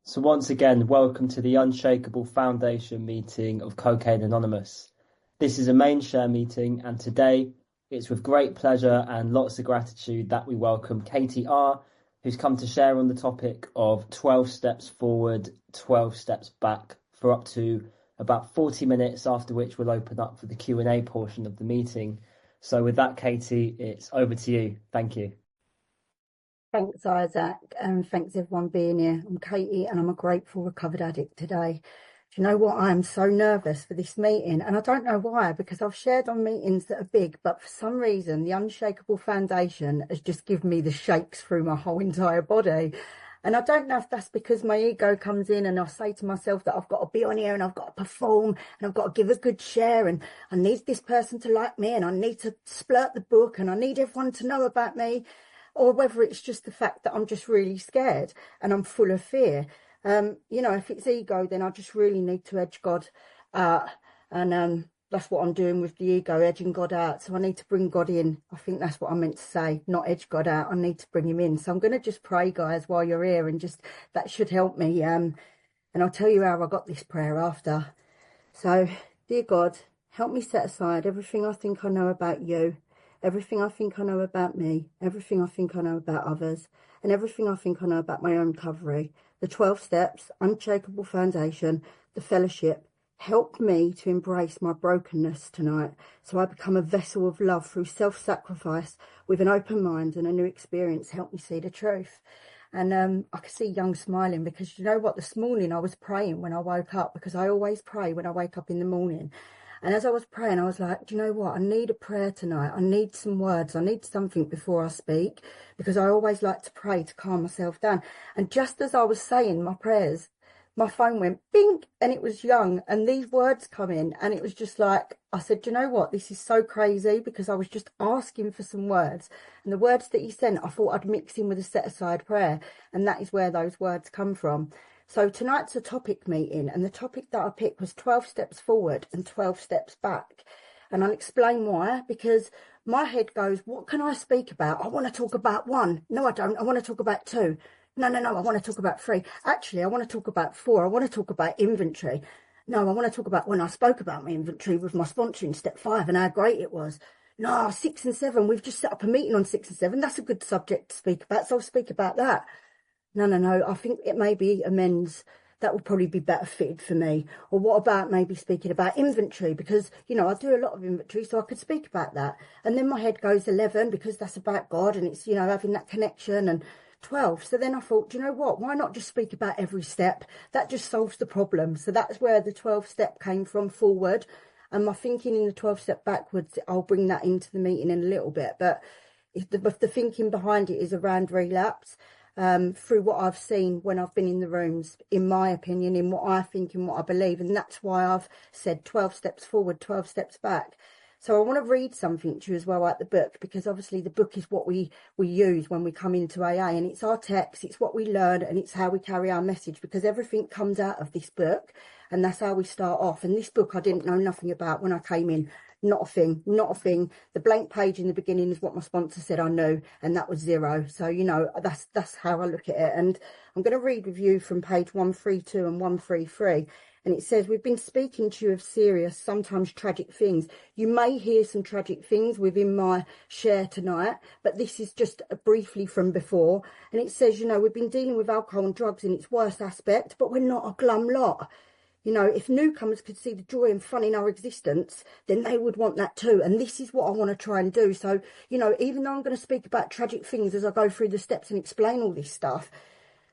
So once again, welcome to the Unshakable Foundation meeting of Cocaine Anonymous. This is a main share meeting, and today it's with great pleasure and lots of gratitude that we welcome Katie R, who's come to share on the topic of 12 steps forward, 12 steps back for up to about 40 minutes, after which we'll open up for the Q&A portion of the meeting. So with that, Katie, it's over to you. Thank you. Thanks, Isaac, and thanks everyone being here. I'm Katie, and I'm a grateful recovered addict today. Do you know what? I am so nervous for this meeting, and I don't know why, because I've shared on meetings that are big, but for some reason, the Unshakable Foundation has just given me the shakes through my whole entire body. And I don't know if that's because my ego comes in and I say to myself that I've got to be on here and I've got to perform and I've got to give a good share and I need this person to like me and I need to splurt the book and I need everyone to know about me. Or whether it's just the fact that I'm just really scared and I'm full of fear. If it's ego, then I just really need to edge God out. And that's what I'm doing with the ego, edging God out. So I need to bring God in. I think that's what I meant to say, not edge God out. I need to bring him in. So I'm going to just pray, guys, while you're here, and just that should help me. And I'll tell you how I got this prayer after. So, dear God, help me set aside everything I think I know about you, everything I think I know about me, everything I think I know about others, and everything I think I know about my own recovery. The 12 steps, Unshakable Foundation, the fellowship, help me to embrace my brokenness tonight so I become a vessel of love through self-sacrifice with an open mind and a new experience. Help me see the truth. And I could see Young smiling, because you know what, this morning I was praying when I woke up, because I always pray when I wake up in the morning. And as I was praying, I was like, do you know what? I need a prayer tonight. I need some words. I need something before I speak, because I always like to pray to calm myself down. And just as I was saying my prayers, my phone went bing, and it was Young, and these words come in, and it was just like, I said, do you know what? This is so crazy, because I was just asking for some words, and the words that he sent, I thought I'd mix in with a set aside prayer, and that is where those words come from. So tonight's a topic meeting, and the topic that I picked was 12 steps forward and 12 steps back. And I'll explain why, because my head goes, what can I speak about? I want to talk about 1. No, I don't. I want to talk about 2. No, I want to talk about 3. Actually, I want to talk about 4. I want to talk about inventory. No, I want to talk about when I spoke about my inventory with my sponsor in step 5 and how great it was. No, 6 and 7. We've just set up a meeting on 6 and 7. That's a good subject to speak about, so I'll speak about that. No. I think it may be amends. That will probably be better fitted for me. Or what about maybe speaking about inventory? Because, I do a lot of inventory, so I could speak about that. And then my head goes 11, because that's about God and it's, having that connection, and 12. So then I thought, do you know what? Why not just speak about every step? That just solves the problem. So that's where the 12 step came from, forward. And my thinking in the 12 step backwards, I'll bring that into the meeting in a little bit. But if the thinking behind it is around relapse. Through what I've seen when I've been in the rooms, in my opinion, in what I think, in what I believe. And that's why I've said 12 steps forward, 12 steps back. So I want to read something to you as well, like the book, because obviously the book is what we use when we come into AA, and it's our text, it's what we learn, and it's how we carry our message, because everything comes out of this book, and that's how we start off. And this book I didn't know nothing about when I came in. Not a thing. The blank page in the beginning is what my sponsor said I knew, and that was 0. So, that's how I look at it. And I'm going to read with you from page 132 and 133. And it says, we've been speaking to you of serious, sometimes tragic things. You may hear some tragic things within my share tonight, but this is just briefly from before. And it says, we've been dealing with alcohol and drugs in its worst aspect, but we're not a glum lot. If newcomers could see the joy and fun in our existence, then they would want that too. And this is what I want to try and do. So, even though I'm going to speak about tragic things as I go through the steps and explain all this stuff,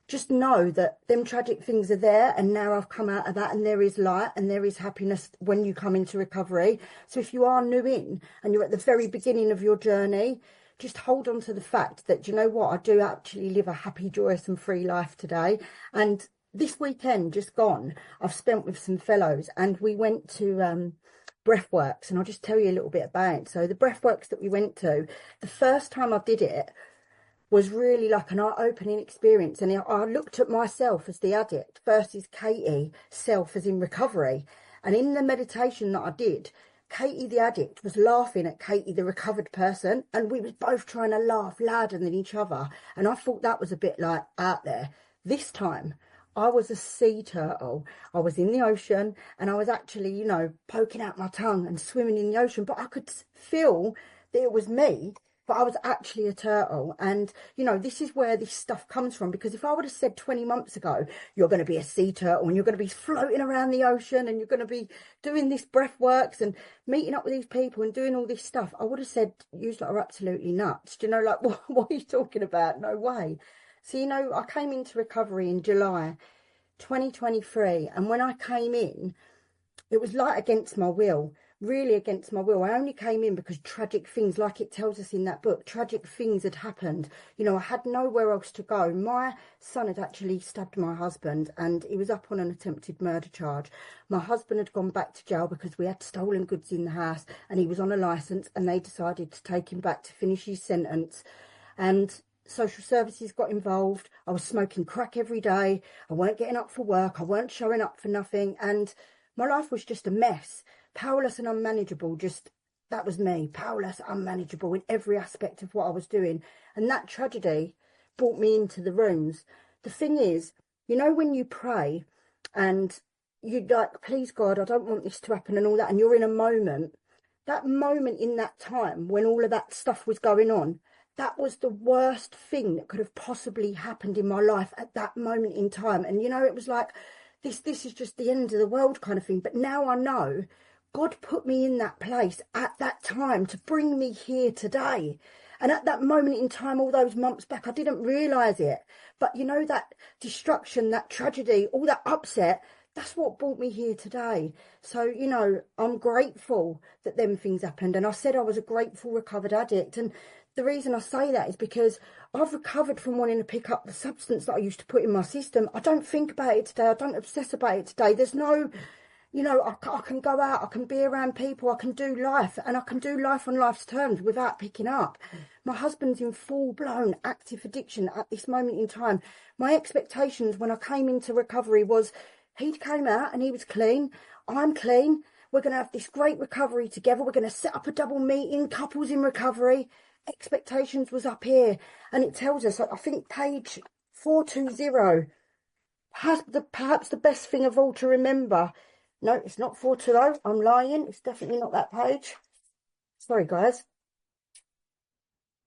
just know that them tragic things are there, and now I've come out of that, and there is light and there is happiness when you come into recovery. So if you are new in and you're at the very beginning of your journey, just hold on to the fact that, I do actually live a happy, joyous and free life today. And this weekend just gone, I've spent with some fellows, and we went to breathworks, and I'll just tell you a little bit about it. So the breathworks that we went to, the first time I did it was really like an eye-opening experience, and I looked at myself as the addict versus Katie, self as in recovery. And in the meditation that I did, Katie the addict was laughing at Katie the recovered person, and we was both trying to laugh louder than each other. And I thought that was a bit like out there. This time I was a sea turtle. I was in the ocean and I was actually, poking out my tongue and swimming in the ocean, but I could feel that it was me, but I was actually a turtle. And, this is where this stuff comes from, because if I would have said 20 months ago, you're going to be a sea turtle and you're going to be floating around the ocean and you're going to be doing this breath works and meeting up with these people and doing all this stuff, I would have said, you lot are absolutely nuts. Like, what are you talking about? No way. So, I came into recovery in July 2023, and when I came in, it was like against my will, really against my will. I only came in because tragic things, like it tells us in that book, tragic things had happened. I had nowhere else to go. My son had actually stabbed my husband and he was up on an attempted murder charge. My husband had gone back to jail because we had stolen goods in the house and he was on a licence, and they decided to take him back to finish his sentence. And social services got involved. I was smoking crack every day. I weren't getting up for work. I weren't showing up for nothing. And my life was just a mess, powerless and unmanageable. Just, that was me, powerless, unmanageable in every aspect of what I was doing. And that tragedy brought me into the rooms. The thing is, when you pray and you're like, please God, I don't want this to happen and all that, and you're in a moment, that moment in that time when all of that stuff was going on, that was the worst thing that could have possibly happened in my life at that moment in time. And, it was like, this is just the end of the world kind of thing. But now I know God put me in that place at that time to bring me here today. And at that moment in time, all those months back, I didn't realise it. But that destruction, that tragedy, all that upset, that's what brought me here today. So, I'm grateful that them things happened. And I said I was a grateful, recovered addict. And the reason I say that is because I've recovered from wanting to pick up the substance that I used to put in my system. I don't think about it today. I don't obsess about it today. There's no, I can go out, I can be around people, I can do life, and I can do life on life's terms without picking up. My husband's in full-blown active addiction at this moment in time. My expectations when I came into recovery was he came out and he was clean. I'm clean. We're going to have this great recovery together. We're going to set up a double meeting, couples in recovery. Expectations was up here, and it tells us, I think page 420, perhaps the best thing of all to remember. No, it's not 420. I'm lying. It's definitely not that page. Sorry, guys.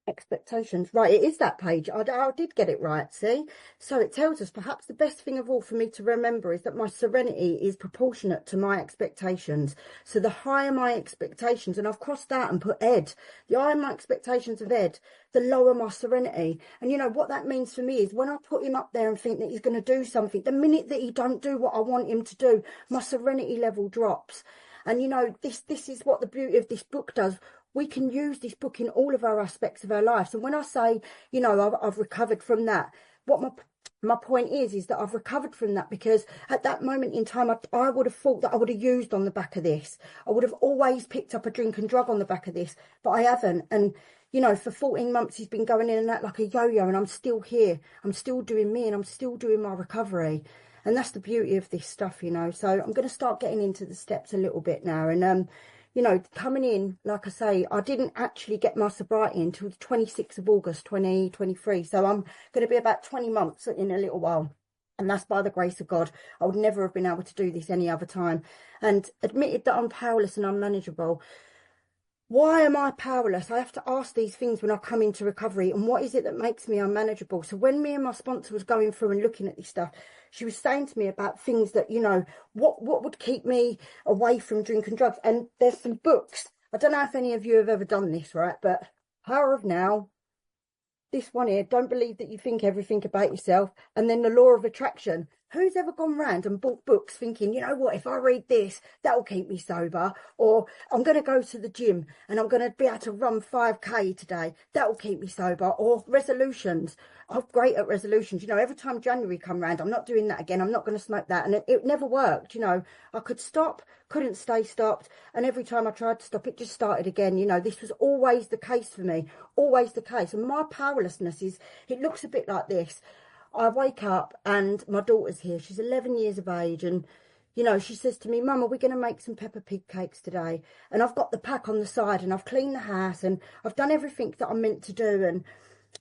Expectations. Right, it is that page. I did get it right, see? So it tells us perhaps the best thing of all for me to remember is that my serenity is proportionate to my expectations. So the higher my expectations, and I've crossed out and put Ed, the higher my expectations of Ed, the lower my serenity. And what that means for me is when I put him up there and think that he's going to do something, the minute that he don't do what I want him to do, my serenity level drops. And this is what the beauty of this book does. We can use this book in all of our aspects of our lives. And when I say, I've recovered from that, what my point is that I've recovered from that because at that moment in time, I would have thought that I would have used on the back of this. I would have always picked up a drink and drug on the back of this, but I haven't. And, for 14 months, he's been going in and out like a yo-yo, and I'm still here. I'm still doing me, and I'm still doing my recovery. And that's the beauty of this stuff, So I'm going to start getting into the steps a little bit now. And, coming in, like I say, I didn't actually get my sobriety until the 26th of August, 2023. So I'm going to be about 20 months in a little while. And that's by the grace of God. I would never have been able to do this any other time. And admitted that I'm powerless and unmanageable. Why am I powerless? I have to ask these things when I come into recovery. And what is it that makes me unmanageable? So when me and my sponsor was going through and looking at this stuff, she was saying to me about things that, what would keep me away from drink and drugs. And there's some books. I don't know if any of you have ever done this, right? But Power of Now, this one here, Don't Believe That You Think Everything About Yourself, and then The Law of Attraction. Who's ever gone round and bought books thinking, if I read this, that'll keep me sober, or I'm going to go to the gym and I'm going to be able to run 5K today, that'll keep me sober, or resolutions. I'm great at resolutions. Every time January come round, I'm not doing that again, I'm not going to smoke that, and it never worked. I could stop, couldn't stay stopped, and every time I tried to stop, it just started again. This was always the case for me, always the case. And my powerlessness it looks a bit like this. I wake up and my daughter's here. She's 11 years of age, and she says to me, Mum, are we going to make some pepper pig cakes today? And I've got the pack on the side, and I've cleaned the house, and I've done everything that I'm meant to do. And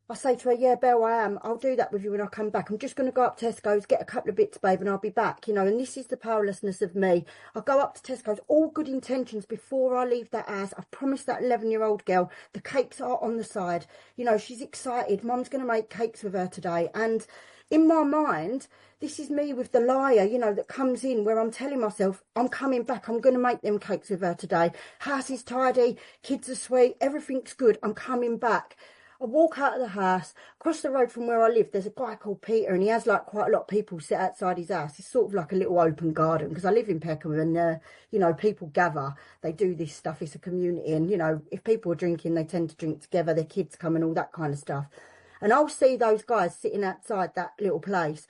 I say to her, yeah, Belle, I am. I'll do that with you when I come back. I'm just going to go up to Tesco's, get a couple of bits, babe, and I'll be back, you know. And this is the powerlessness of me. I go up to Tesco's, all good intentions before I leave that house. I've promised that 11-year-old girl the cakes are on the side. You know, she's excited. Mum's going to make cakes with her today. And in my mind, this is me with the liar, you know, that comes in where I'm telling myself, I'm coming back. I'm going to make them cakes with her today. House is tidy. Kids are sweet. Everything's good. I'm coming back. I walk out of the house, across the road from where I live, there's a guy called Peter, and he has like quite a lot of people sit outside his house. It's sort of like a little open garden, because I live in Peckham, and, you know, people gather. They do this stuff. It's a community, and, you know, if people are drinking, they tend to drink together. Their kids come and all that kind of stuff. And I'll see those guys sitting outside that little place,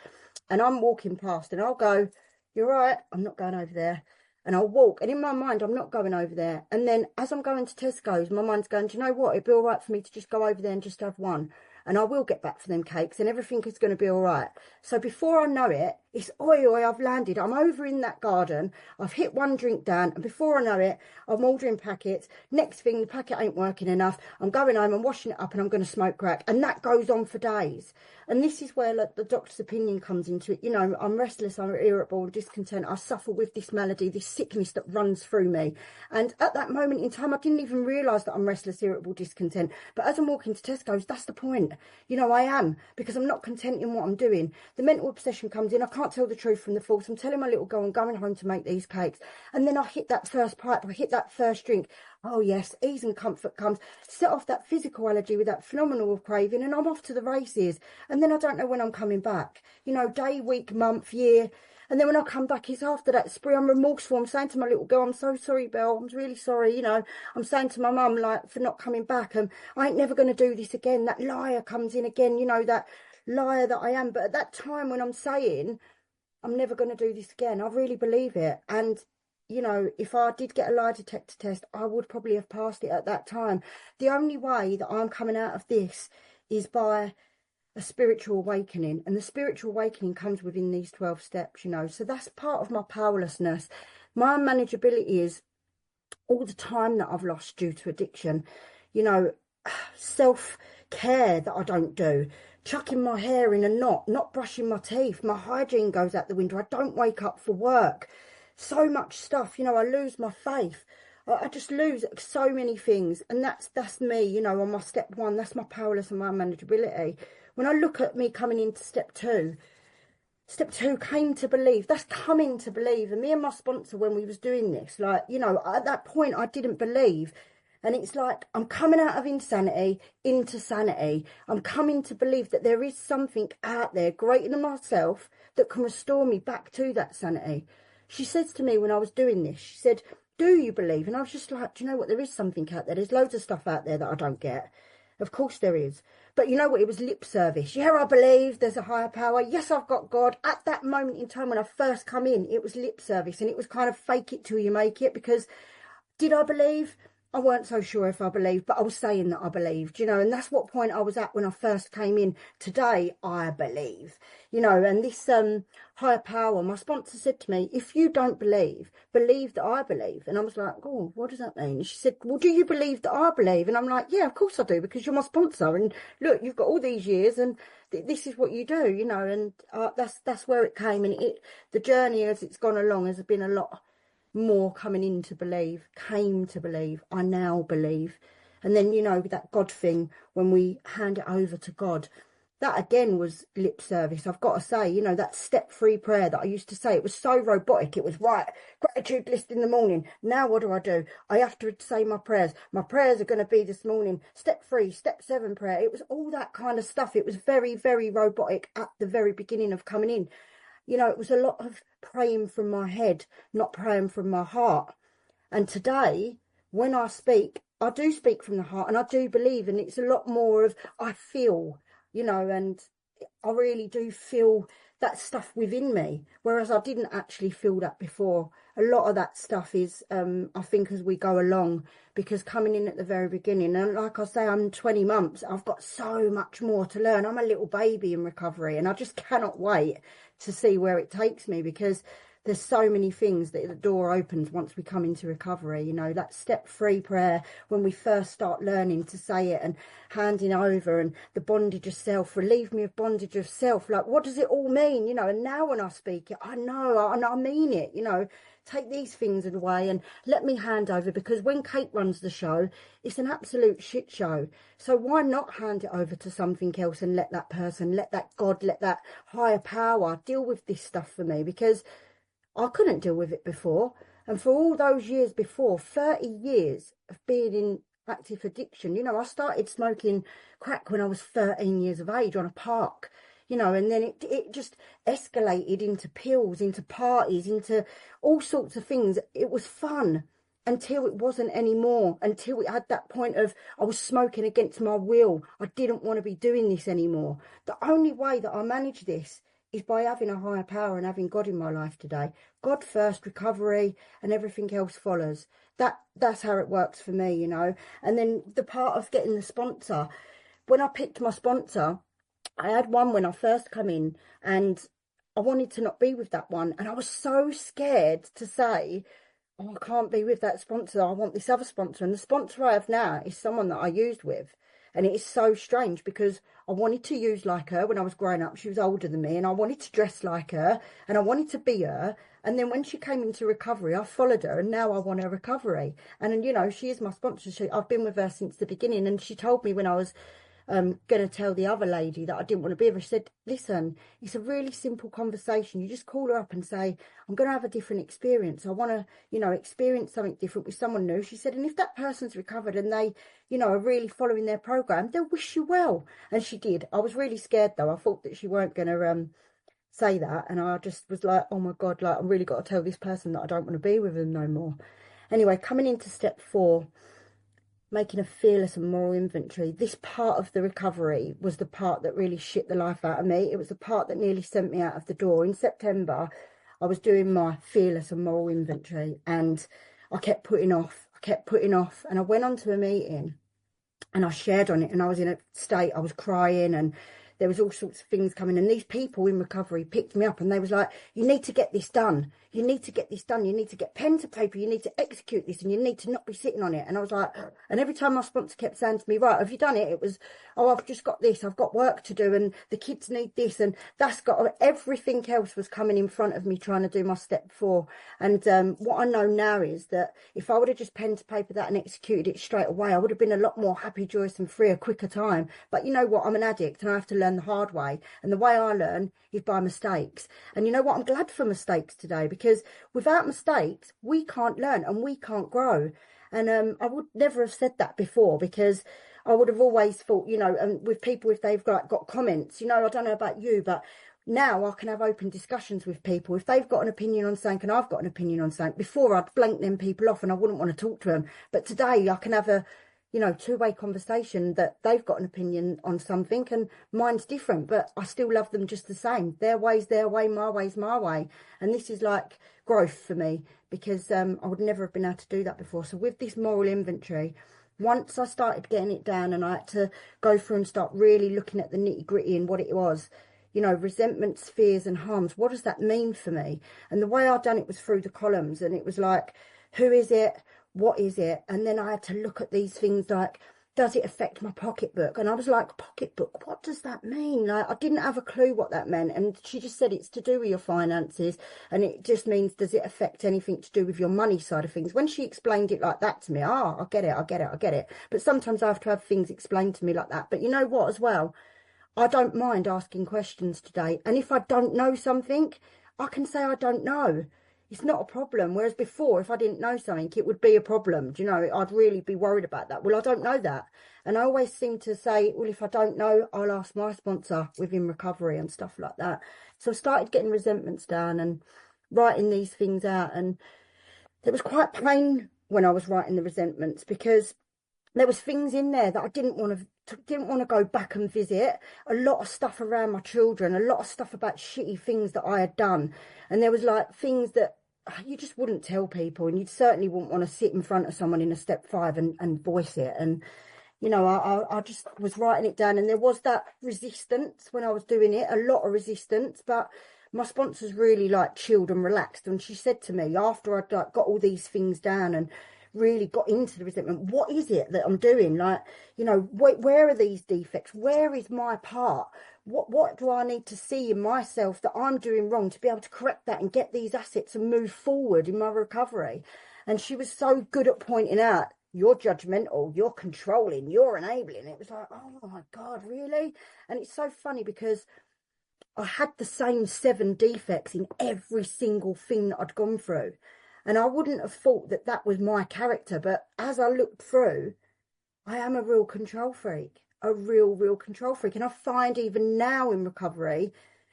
and I'm walking past, and I'll go, you're right, I'm not going over there. And I'll walk, and in my mind, I'm not going over there. And then as I'm going to Tesco's, my mind's going, do you know what? It'd be all right for me to just go over there and just have one. And I will get back for them cakes, and everything is going to be all right. So before I know it, it's oi, I've landed. I'm over in that garden. I've hit one drink down, and before I know it, I'm ordering packets. Next thing, the packet ain't working enough. I'm going home, I'm washing it up, and I'm going to smoke crack. And that goes on for days. And this is where like, the doctor's opinion comes into it. You know, I'm restless, I'm irritable, discontent. I suffer with this malady, this sickness that runs through me. And at that moment in time, I didn't even realise that I'm restless, irritable, discontent. But as I'm walking to Tesco's, that's the point. You know, I am, because I'm not content in what I'm doing. The mental obsession comes in. I can't tell the truth from the false. I'm telling my little girl I'm going home to make these cakes. And then I hit that first pipe. I hit that first drink. Oh, yes, ease and comfort comes. Set off that physical allergy with that phenomenal craving, and I'm off to the races. And then I don't know when I'm coming back. You know, day, week, month, year. And then when I come back, it's after that spree. I'm remorseful. I'm saying to my little girl, I'm so sorry, Belle. I'm really sorry. You know, I'm saying to my mum, like, for not coming back. And I ain't never going to do this again. That liar comes in again, you know, that liar that I am. But at that time when I'm saying, I'm never going to do this again, I really believe it. And, you know, if I did get a lie detector test, I would probably have passed it at that time. The only way that I'm coming out of this is by a spiritual awakening, and the spiritual awakening comes within these 12 steps, you know. So that's part of my powerlessness. My unmanageability is all the time that I've lost due to addiction, you know, self-care that I don't do, chucking my hair in a knot, not brushing my teeth, my hygiene goes out the window, I don't wake up for work, so much stuff, you know. I lose my faith. I just lose so many things, and that's me, you know, on my step one. That's my powerless and my unmanageability. When I look at me coming into step two came to believe. That's coming to believe. And me and my sponsor, when we was doing this, like, you know, at that point I didn't believe. And it's like, I'm coming out of insanity into sanity. I'm coming to believe that there is something out there greater than myself that can restore me back to that sanity. She says to me when I was doing this, she said, do you believe? And I was just like, do you know what? There is something out there. There's loads of stuff out there that I don't get. Of course there is. But you know what? It was lip service. Yeah, I believe there's a higher power. Yes, I've got God. At that moment in time when I first come in, it was lip service. And it was kind of fake it till you make it. Because did I believe? I weren't so sure if I believed, but I was saying that I believed, you know, and that's what point I was at when I first came in. Today, I believe, you know, and this higher power, my sponsor said to me, if you don't believe, believe that I believe. And I was like, oh, what does that mean? And she said, well, do you believe that I believe? And I'm like, yeah, of course I do, because you're my sponsor. And look, you've got all these years and this is what you do, you know, and that's where it came. And the journey as it's gone along has been a lot more coming in to believe, came to believe, I now believe. And then, you know, that God thing, when we hand it over to God, that again was lip service. I've got to say, you know, that step-free prayer that I used to say, it was so robotic. It was, right, gratitude list in the morning. Now what do? I have to say my prayers. My prayers are going to be this morning. Step 3, step 7 prayer. It was all that kind of stuff. It was very, very robotic at the very beginning of coming in. You know, it was a lot of praying from my head, not praying from my heart. And today, when I speak, I do speak from the heart, and I do believe, and it's a lot more of, I feel, you know, and I really do feel that stuff within me, whereas I didn't actually feel that before. A lot of that stuff is, I think, as we go along, because coming in at the very beginning, and like I say, I'm 20 months, I've got so much more to learn. I'm a little baby in recovery, and I just cannot wait to see where it takes me, because there's so many things that the door opens once we come into recovery. You know, that step 3 prayer, when we first start learning to say it, and handing over, and the bondage of self, relieve me of bondage of self. Like, what does it all mean? You know, and now when I speak it, I know, and I mean it, you know. Take these things away and let me hand over, because when Kate runs the show, it's an absolute shit show. So why not hand it over to something else and let that person, let that God, let that higher power deal with this stuff for me? Because I couldn't deal with it before. And for all those years before, 30 years of being in active addiction, you know, I started smoking crack when I was 13 years of age on a park. You know, and then it just escalated into pills, into parties, into all sorts of things. It was fun until it wasn't anymore, until it had that point of I was smoking against my will. I didn't want to be doing this anymore. The only way that I manage this is by having a higher power and having God in my life today. God first, recovery, and everything else follows. That's how it works for me, you know. And then the part of getting the sponsor, when I picked my sponsor, I had one when I first come in, and I wanted to not be with that one. And I was so scared to say, oh, I can't be with that sponsor. I want this other sponsor. And the sponsor I have now is someone that I used with. And it is so strange, because I wanted to use like her when I was growing up. She was older than me, and I wanted to dress like her, and I wanted to be her. And then when she came into recovery, I followed her, and now I want her recovery. And, you know, she is my sponsor. I've been with her since the beginning. And she told me when I was going to tell the other lady that I didn't want to be with her, she said, listen, it's a really simple conversation. You just call her up and say, I'm going to have a different experience. I want to, you know, experience something different with someone new. She said, and if that person's recovered and they, you know, are really following their program, they'll wish you well. And she did. I was really scared though. I thought that she weren't going to say that. And I just was like, oh my God, like, I really got to tell this person that I don't want to be with them no more. Anyway, coming into step 4, making a fearless and moral inventory. This part of the recovery was the part that really shit the life out of me. It was the part that nearly sent me out of the door. In September, I was doing my fearless and moral inventory, and I kept putting off. And I went on to a meeting and I shared on it, and I was in a state, I was crying, and there was all sorts of things coming, and these people in recovery picked me up, and they was like, you need to get this done. You need to get this done. You need to get pen to paper. You need to execute this, and you need to not be sitting on it. And I was like, and every time my sponsor kept saying to me, right, have you done it? It was, oh, I've just got this. I've got work to do, and the kids need this, and that's got, everything else was coming in front of me trying to do my step 4. And what I know now is that if I would have just pen to paper that and executed it straight away, I would have been a lot more happy, joyous and free, a quicker time. But you know what? I'm an addict, and I have to learn the hard way. And the way I learn is by mistakes. And you know what? I'm glad for mistakes today, because without mistakes, we can't learn and we can't grow. And I would never have said that before, because I would have always thought, you know, and with people, if they've got comments, you know, I don't know about you, but now I can have open discussions with people. If they've got an opinion on something and I've got an opinion on something, before I'd blank them people off and I wouldn't want to talk to them. But today I can have a, you know, two-way conversation, that they've got an opinion on something and mine's different, but I still love them just the same. Their way's their way, my way's my way. And this is like growth for me, because I would never have been able to do that before. So with this moral inventory, once I started getting it down and I had to go through and start really looking at the nitty-gritty and what it was, you know, resentments, fears and harms, what does that mean for me? And the way I'd done it was through the columns, and it was like, who is it? What is it? And then I had to look at these things like, does it affect my pocketbook? And I was like, pocketbook, what does that mean? Like, I didn't have a clue what that meant. And she just said it's to do with your finances, and it just means, does it affect anything to do with your money side of things? When she explained it like that to me, I get it. But sometimes I have to have things explained to me like that. But you know what as well? I don't mind asking questions today. And if I don't know something, I can say I don't know. It's not a problem. Whereas before, if I didn't know something, it would be a problem. Do you know, I'd really be worried about that. Well, I don't know that. And I always seem to say, well, if I don't know, I'll ask my sponsor within recovery and stuff like that. So I started getting resentments down and writing these things out. And it was quite plain when I was writing the resentments, because there was things in there that I didn't want to go back and visit. A lot of stuff around my children, a lot of stuff about shitty things that I had done. And there was like things that you just wouldn't tell people, and you certainly wouldn't want to sit in front of someone in a step 5 and voice it. And you know, I just was writing it down, and there was that resistance when I was doing it, a lot of resistance. But my sponsors really like chilled and relaxed. And she said to me after I'd like got all these things down and really got into the resentment, what is it that I'm doing? Like, you know, where are these defects? Where is my part? What do I need to see in myself that I'm doing wrong to be able to correct that and get these assets and move forward in my recovery? And she was so good at pointing out, you're judgmental, you're controlling, you're enabling. It was like, oh my God, really? And it's so funny because I had the same 7 defects in every single thing that I'd gone through. And I wouldn't have thought that that was my character. But as I looked through, I am a real control freak, a real control freak. And I find even now in recovery,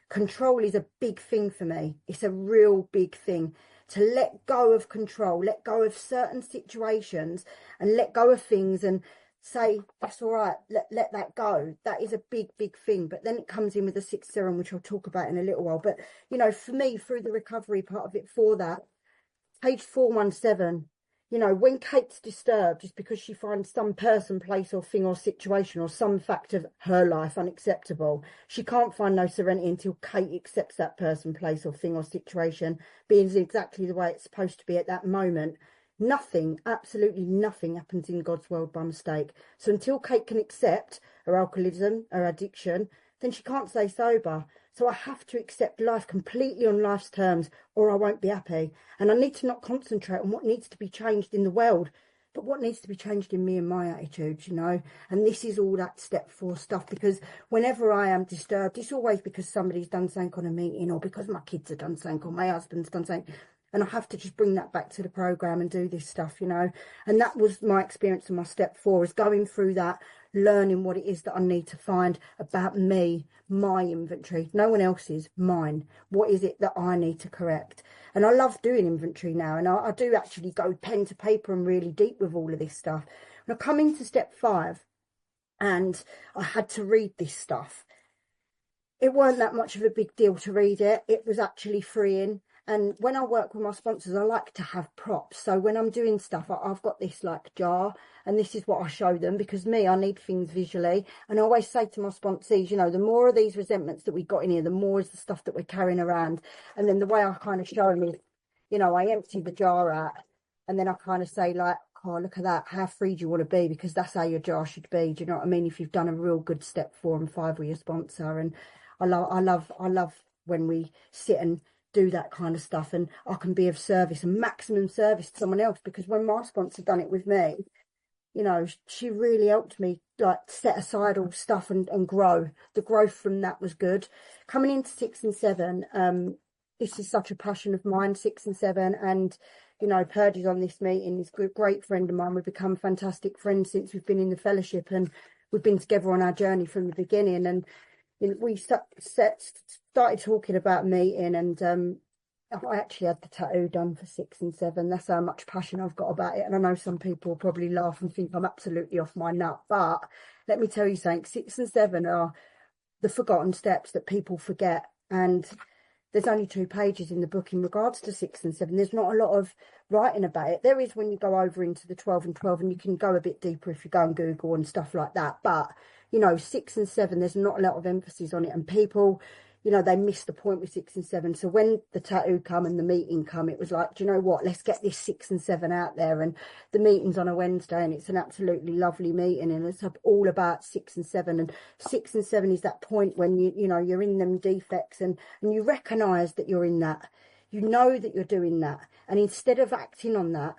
control is a big thing for me. It's a real big thing. To let go of control, let go of certain situations and let go of things and say, that's all right, let that go. That is a big thing. But then it comes in with the 6th serum, which I'll talk about in a little while. But, you know, for me, through the recovery part of it for that, page 417, you know, when Kate's disturbed, it's because she finds some person, place or thing or situation or some fact of her life unacceptable. She can't find no serenity until Kate accepts that person, place or thing or situation being exactly the way it's supposed to be at that moment. Nothing, absolutely nothing happens in God's world by mistake. So until Kate can accept her alcoholism, her addiction, then she can't stay sober. So I have to accept life completely on life's terms or I won't be happy. And I need to not concentrate on what needs to be changed in the world, but what needs to be changed in me and my attitudes, you know. And this is all that step 4 stuff, because whenever I am disturbed, it's always because somebody's done something on a meeting or because my kids have done something or my husband's done something. And I have to just bring that back to the program and do this stuff, you know. And that was my experience in my step 4, is going through that, learning what it is that I need to find about me, my inventory, no one else's, mine. What is it that I need to correct? And I love doing inventory now. And I do actually go pen to paper and really deep with all of this stuff. And I come into step 5 and I had to read this stuff. It weren't that much of a big deal to read it. It was actually freeing. And when I work with my sponsors, I like to have props. So when I'm doing stuff, I've got this like jar, and this is what I show them, because me, I need things visually. And I always say to my sponsees, you know, the more of these resentments that we got in here, the more is the stuff that we're carrying around. And then the way I kind of show them is, you know, I empty the jar out and then I kind of say like, oh, look at that. How free do you want to be? Because that's how your jar should be. Do you know what I mean? If you've done a real good step 4 and 5 with your sponsor. And I love when we sit and do that kind of stuff, and I can be of service and maximum service to someone else, because when my sponsor done it with me, you know, she really helped me like set aside all stuff and grow. The growth from that was good. Coming into 6 and 7, this is such a passion of mine, 6 and 7, and you know, Purdy's on this meeting. He's a great friend of mine. We've become fantastic friends since we've been in the fellowship, and we've been together on our journey from the beginning. And we started talking about meeting, and I actually had the tattoo done for 6 and 7. That's how much passion I've got about it. And I know some people will probably laugh and think I'm absolutely off my nut, but let me tell you something, 6 and 7 are the forgotten steps that people forget. And there's only 2 pages in the book in regards to 6 and 7. There's not a lot of writing about it. There is when you go over into the 12 and 12, and you can go a bit deeper if you go and Google and stuff like that. But you know, 6 and 7, there's not a lot of emphasis on it, and people, you know, they miss the point with 6 and 7. So when the tattoo come and the meeting come, it was like, do you know what, let's get this 6 and 7 out there. And the meeting's on a Wednesday, and it's an absolutely lovely meeting, and it's all about 6 and 7. And 6 and 7 is that point when you know, you're in them defects, and you recognize that you're in that, you know that you're doing that, and instead of acting on that,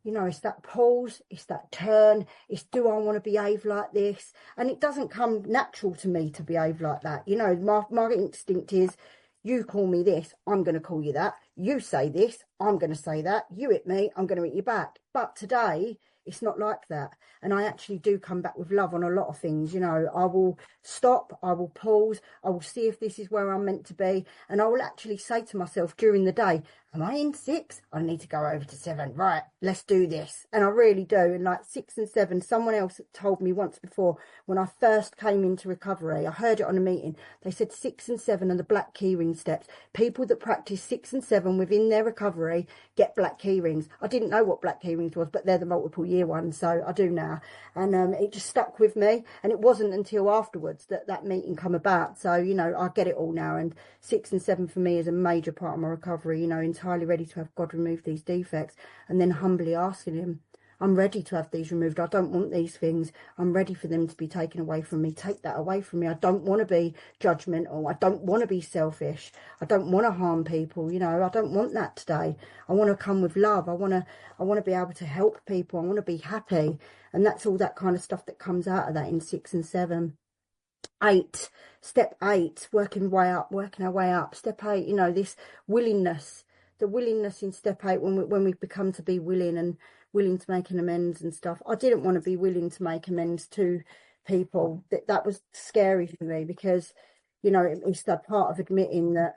you know, it's that pause, it's that turn, it's, do I want to behave like this? And it doesn't come natural to me to behave like that. You know, my instinct is, you call me this, I'm going to call you that. You say this, I'm going to say that. You hit me, I'm going to hit you back. But today, it's not like that. And I actually do come back with love on a lot of things. You know, I will stop, I will pause, I will see if this is where I'm meant to be. And I will actually say to myself during the day, am I in 6? I need to go over to 7. Right, let's do this. And I really do. And like 6 and 7, someone else told me once before, when I first came into recovery, I heard it on a meeting. They said 6 and 7 are the black keyring steps. People that practice 6 and 7 within their recovery get black key rings. I didn't know what black key rings was, but they're the multiple year one, so I do now. And it just stuck with me. And it wasn't until afterwards that that meeting come about. So, you know, I get it all now. And 6 and 7 for me is a major part of my recovery, you know, entirely ready to have God remove these defects, and then humbly asking him, I'm ready to have these removed. I don't want these things. I'm ready for them to be taken away from me. Take that away from me. I don't want to be judgmental. I don't want to be selfish. I don't want to harm people. You know, I don't want that today. I want to come with love. I want to be able to help people. I want to be happy. And that's all that kind of stuff that comes out of that in 6 and 7. 8, step 8, working our way up. Step 8, you know, this willingness, the willingness in step 8, when we become to be willing and willing to make an amends and stuff. I didn't want to be willing to make amends to people. That was scary for me, because, you know, it's that part of admitting that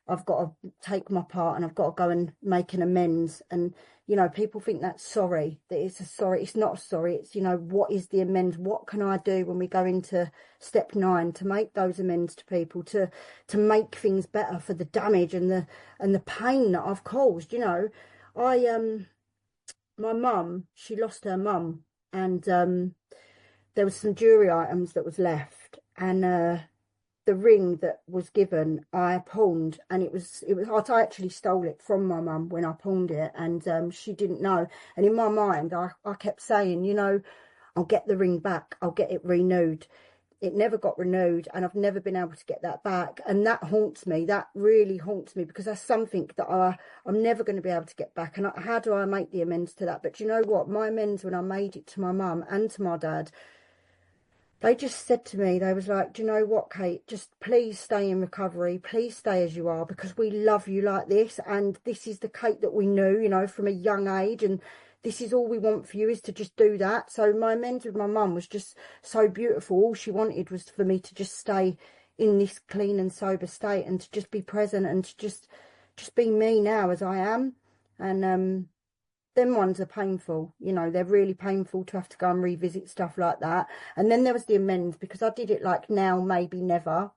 I've got to take my part and I've got to go and make an amends. And, you know, people think that's sorry, that it's a sorry. It's not a sorry. It's, you know, what is the amends? What can I do when we go into step 9 to make those amends to people, to make things better for the damage and the pain that I've caused? You know, my mum, she lost her mum, and there was some jewellery items that was left, and the ring that was given, I pawned, and it was I actually stole it from my mum when I pawned it, and she didn't know. And in my mind, I kept saying, you know, I'll get the ring back, I'll get it renewed. It never got renewed, and I've never been able to get that back. And that haunts me. That really haunts me, because that's something that I'm never going to be able to get back. And how do I make the amends to that? But you know what? My amends, when I made it to my mum and to my dad, they just said to me, they was like, do you know what, Kate, just please stay in recovery. Please stay as you are, because we love you like this. And this is the Kate that we knew, you know, from a young age. And this is all we want for you, is to just do that. So my amends with my mum was just so beautiful. All she wanted was for me to just stay in this clean and sober state, and to just be present, and to just be me now as I am. And them ones are painful, you know, they're really painful to have to go and revisit stuff like that. And then there was the amends, because I did it like now, maybe never.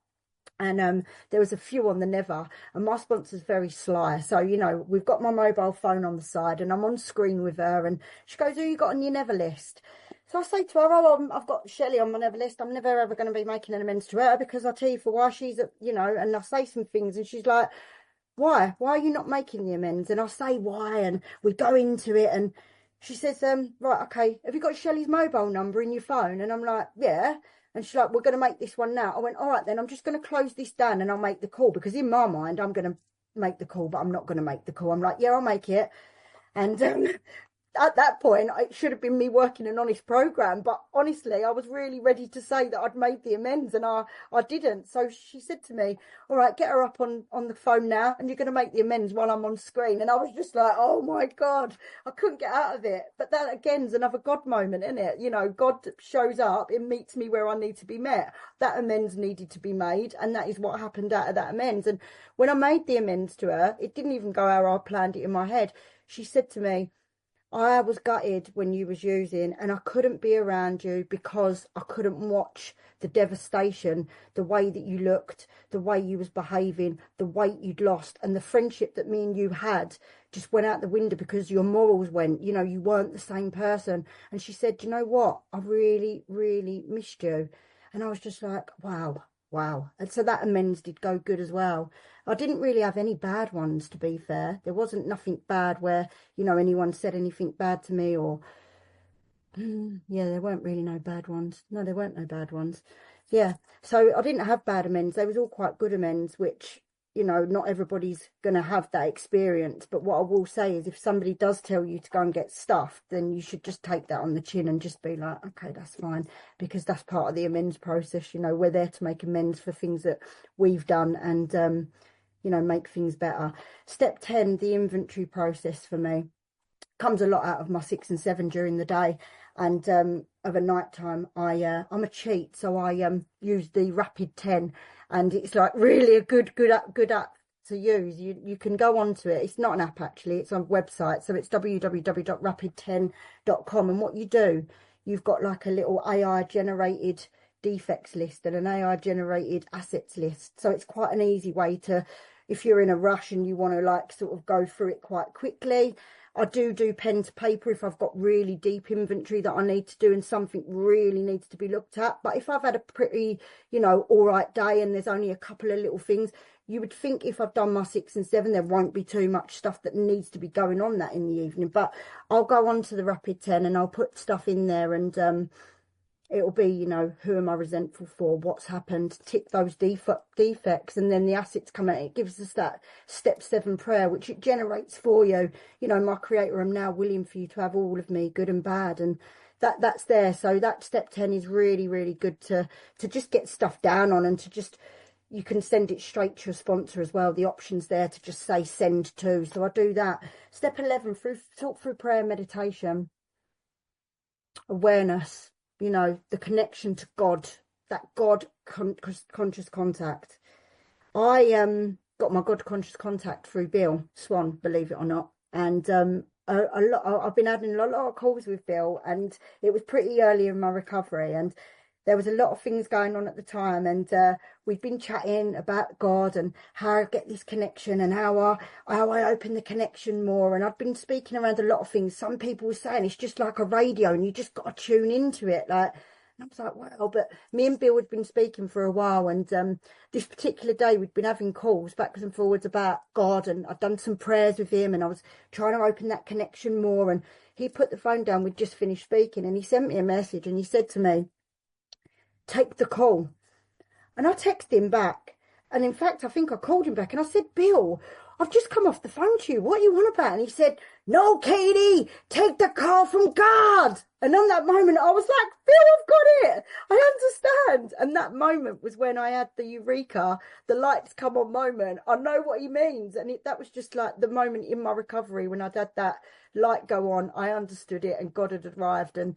And there was a few on the never, and my sponsor's very sly. So, you know, we've got my mobile phone on the side, and I'm on screen with her, and she goes, who you got on your never list? So I say to her, oh, I've got Shelley on my never list. I'm never ever going to be making an amends to her, because I'll tell you for why, she's, you know, and I say some things, and she's like, why are you not making the amends? And I'll say why, and we go into it, and she says, right, okay, have you got Shelley's mobile number in your phone? And I'm like, yeah. And she's like, we're going to make this one now. I went, all right, then I'm just going to close this down and I'll make the call, because in my mind, I'm going to make the call, but I'm not going to make the call. I'm like, yeah, I'll make it. And at that point, it should have been me working an honest program, but honestly, I was really ready to say that I'd made the amends, and I didn't. So she said to me, all right, get her up on the phone now, and you're going to make the amends while I'm on screen. And I was just like, oh my God, I couldn't get out of it. But that again is another God moment, isn't it? You know, God shows up, it meets me where I need to be met. That amends needed to be made, and that is what happened out of that amends. And when I made the amends to her, it didn't even go how I planned it in my head. She said to me, I was gutted when you was using, and I couldn't be around you because I couldn't watch the devastation, the way that you looked, the way you was behaving, the weight you'd lost, and the friendship that me and you had just went out the window because your morals went, you know, you weren't the same person. And she said, you know what? I really, really missed you. And I was just like, wow. And so that amends did go good as well. I didn't really have any bad ones, to be fair. There wasn't nothing bad where, you know, anyone said anything bad to me, or yeah, there weren't really no bad ones. No, there weren't no bad ones. Yeah, so I didn't have bad amends. They was all quite good amends, which, you know, not everybody's going to have that experience. But what I will say is, if somebody does tell you to go and get stuffed, then you should just take that on the chin and just be like, okay, that's fine, because that's part of the amends process. You know, we're there to make amends for things that we've done, and you know, make things better. Step 10, the inventory process for me comes a lot out of my 6 and 7 during the day, and of a night time, I'm a cheat, so I use the Rapid 10, and it's like really a good app to use. You can go onto it. It's not an app actually, it's on a website, so it's www.rapid10.com. and what you do, you've got like a little AI generated defects list and an AI generated assets list, so it's quite an easy way to, if you're in a rush and you want to like sort of go through it quite quickly. I do pen to paper if I've got really deep inventory that I need to do and something really needs to be looked at. But if I've had a pretty, all right day and there's only a couple of little things, you would think if I've done my 6 and 7, there won't be too much stuff that needs to be going on that in the evening. But I'll go on to the Rapid 10 and I'll put stuff in there, and it'll be, who am I resentful for? What's happened? Tick those defects, and then the assets come out. It gives us that step 7 prayer, which it generates for you. My Creator, I'm now willing for you to have all of me, good and bad, and that's there. So that step 10 is really, really good to just get stuff down on, and to just, you can send it straight to your sponsor as well. The option's there to just say send to. So I do that. Step 11, talk through prayer, meditation, awareness. The connection to God, that God conscious contact. I got my God conscious contact through Bill Swan, believe it or not, and I've been having a lot of calls with Bill, and it was pretty early in my recovery, and there was a lot of things going on at the time, and we'd been chatting about God and how I get this connection and how I open the connection more. And I'd been speaking around a lot of things. Some people were saying it's just like a radio and you just got to tune into it. And I was like, wow. But me and Bill had been speaking for a while, and this particular day we'd been having calls backwards and forwards about God, and I'd done some prayers with him, and I was trying to open that connection more. And he put the phone down. We'd just finished speaking, and he sent me a message, and he said to me, take the call. And I texted him back, and in fact I think I called him back, and I said, Bill, I've just come off the phone to you, what are you on about? And he said, no, Katie, take the call from God. And on that moment I was like, Bill, I've got it, I understand. And that moment was when I had the eureka, the lights come on moment. I know what he means. And that was just like the moment in my recovery when I'd had that light go on. I understood it, and God had arrived. And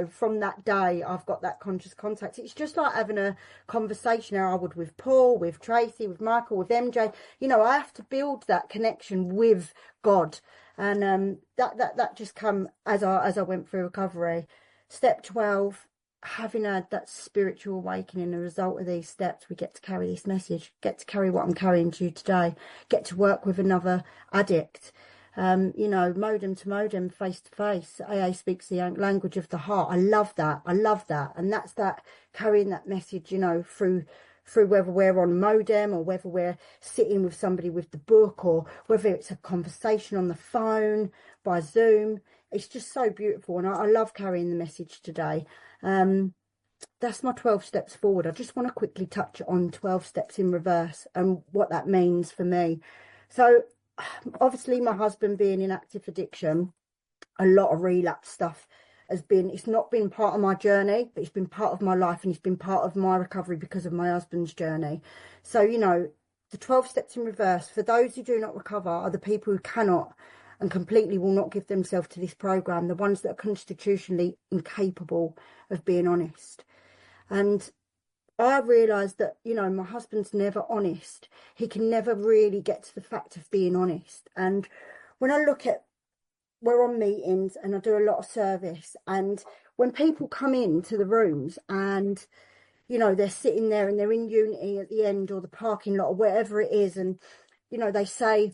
from that day I've got that conscious contact. It's just like having a conversation how I would with Paul, with Tracy, with Michael, with MJ. I have to build that connection with God, and that just come as I went through recovery. Step 12, having had that spiritual awakening, the result of these steps, we get to carry this message, get to carry what I'm carrying to you today, get to work with another addict. Modem to modem, face to face. AA speaks the language of the heart. I love that. And that's that, carrying that message, through whether we're on modem or whether we're sitting with somebody with the book, or whether it's a conversation on the phone, by Zoom. It's just so beautiful, and I love carrying the message today. That's my 12 steps forward. I just want to quickly touch on 12 steps in reverse and what that means for me. So obviously my husband being in active addiction, a lot of relapse stuff it's not been part of my journey, but it's been part of my life, and it's been part of my recovery because of my husband's journey. So, the 12 steps in reverse, for those who do not recover, are the people who cannot and completely will not give themselves to this program, the ones that are constitutionally incapable of being honest. And I realised that, my husband's never honest. He can never really get to the fact of being honest. And when I look at, we're on meetings and I do a lot of service, and when people come into the rooms and, they're sitting there and they're in Unity at the end, or the parking lot, or wherever it is, and, they say,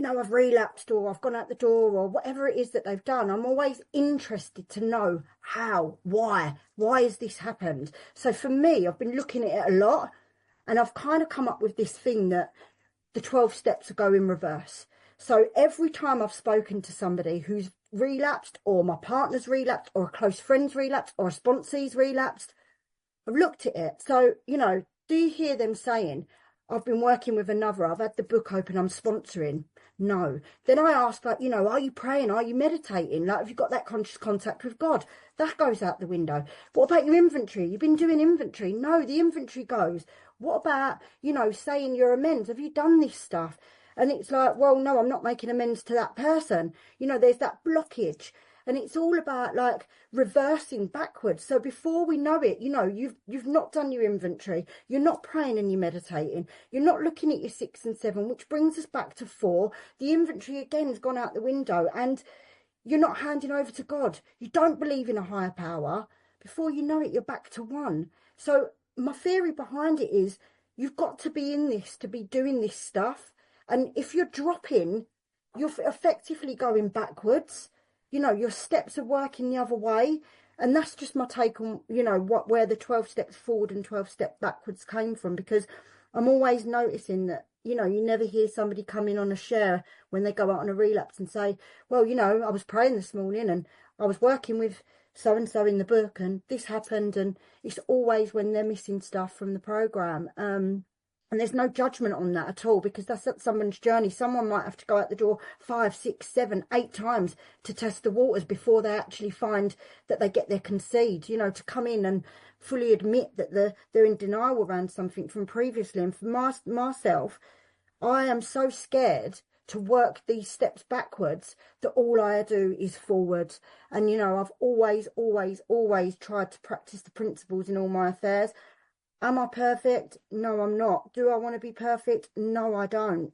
I've relapsed, or I've gone out the door, or whatever it is that they've done, I'm always interested to know how, why has this happened? So for me, I've been looking at it a lot, and I've kind of come up with this thing that the 12 steps go in reverse. So every time I've spoken to somebody who's relapsed, or my partner's relapsed, or a close friend's relapsed, or a sponsee's relapsed, I've looked at it. So, do you hear them saying, I've been working with another, I've had the book open, I'm sponsoring? No. Then I ask, are you praying? Are you meditating? Have you got that conscious contact with God? That goes out the window. What about your inventory? You've been doing inventory? No, the inventory goes. What about, saying your amends? Have you done this stuff? And it's like, well, no, I'm not making amends to that person. There's that blockage. And it's all about reversing backwards. So before we know it, you've not done your inventory. You're not praying and you're meditating. You're not looking at your 6 and 7, which brings us back to 4. The inventory again has gone out the window, and you're not handing over to God. You don't believe in a higher power. Before you know it, you're back to 1. So my theory behind it is you've got to be in this to be doing this stuff. And if you're dropping, you're effectively going backwards. You know, your steps are working the other way. And that's just my take on, you know, where the 12 steps forward and 12 steps backwards came from, because I'm always noticing that, you know, you never hear somebody come in on a share when they go out on a relapse and say, well, you know, I was praying this morning and I was working with so and so in the book and this happened. And it's always when they're missing stuff from the program. And there's no judgment on that at all, because that's someone's journey. Someone might have to go out the door 5, 6, 7, 8 times to test the waters before they actually find that they get their concede, you know, to come in and fully admit that they're in denial around something from previously. And for myself, I am so scared to work these steps backwards that all I do is forward. And, you know, I've always tried to practice the principles in all my affairs. Am I perfect? No, I'm not. Do I want to be perfect? No, I don't.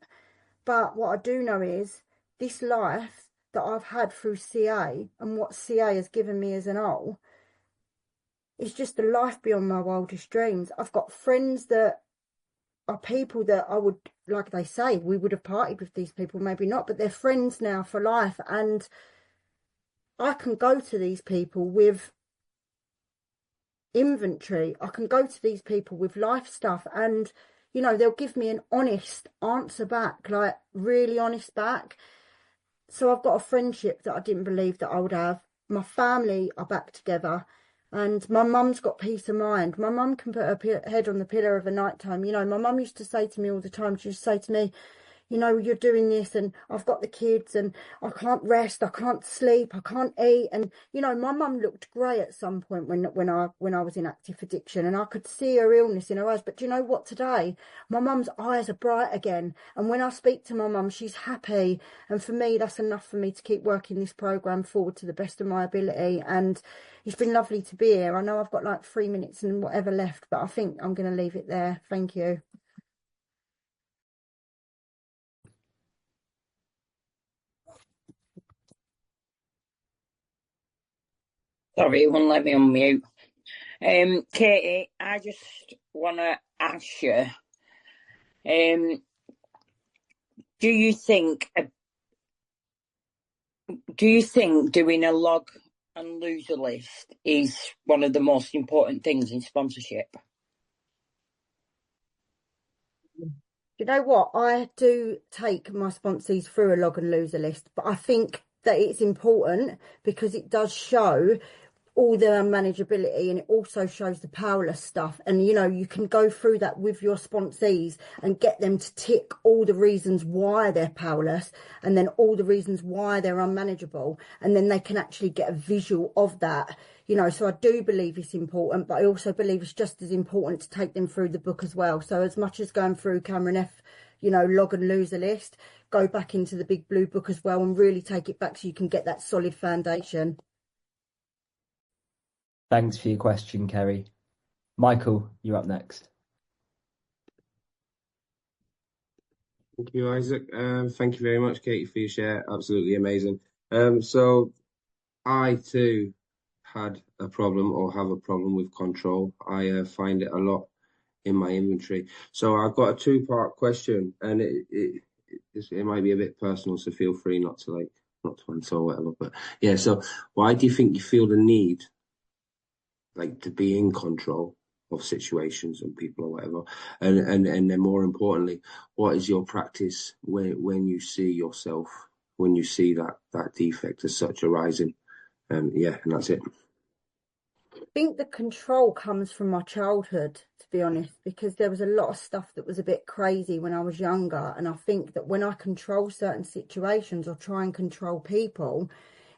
But what I do know is this life that I've had through CA and what CA has given me as an whole is just a life beyond my wildest dreams. I've got friends that are people that I would, like they say, we would have partied with these people, maybe not, but they're friends now for life. And I can go to these people with inventory. I can go to these people with life stuff and, you know, they'll give me an honest answer back, like really honest back. So I've got a friendship that I didn't believe that I would have. My family are back together and my mum's got peace of mind. My mum can put her head on the pillow of a night time. You know, my mum used to say to me all the time, she used to say to me, you know, you're doing this and I've got the kids and I can't rest, I can't sleep, I can't eat. And, you know, my mum looked grey at some point when I was in active addiction, and I could see her illness in her eyes. But do you know what, today, my mum's eyes are bright again. And when I speak to my mum, she's happy. And for me, that's enough for me to keep working this programme forward to the best of my ability. And it's been lovely to be here. I know I've got like 3 minutes and whatever left, but I think I'm going to leave it there. Thank you. Sorry, it wouldn't let me unmute. Katie, I just want to ask you, do you think doing a log and loser list is one of the most important things in sponsorship? You know what? I do take my sponsees through a log and loser list, but I think that it's important because it does show all the unmanageability and it also shows the powerless stuff. And, you know, you can go through that with your sponsees and get them to tick all the reasons why they're powerless and then all the reasons why they're unmanageable. And then they can actually get a visual of that, you know. So I do believe it's important, but I also believe it's just as important to take them through the book as well. So as much as going through Cameron F, you know, log and loser list, go back into the big blue book as well and really take it back so you can get that solid foundation. Thanks for your question, Kerry. Michael, you're up next. Thank you, Isaac. Thank you very much, Katie, for your share. Absolutely amazing. So I too had a problem or have a problem with control. I find it a lot in my inventory. So I've got a two-part question, and it might be a bit personal, so feel free not to answer or whatever. But yeah, so why do you think you feel the need to be in control of situations and people or whatever? And then more importantly, what is your practice when you see yourself, when you see that defect as such arising? And that's it. I think the control comes from my childhood, to be honest, because there was a lot of stuff that was a bit crazy when I was younger. And I think that when I control certain situations or try and control people,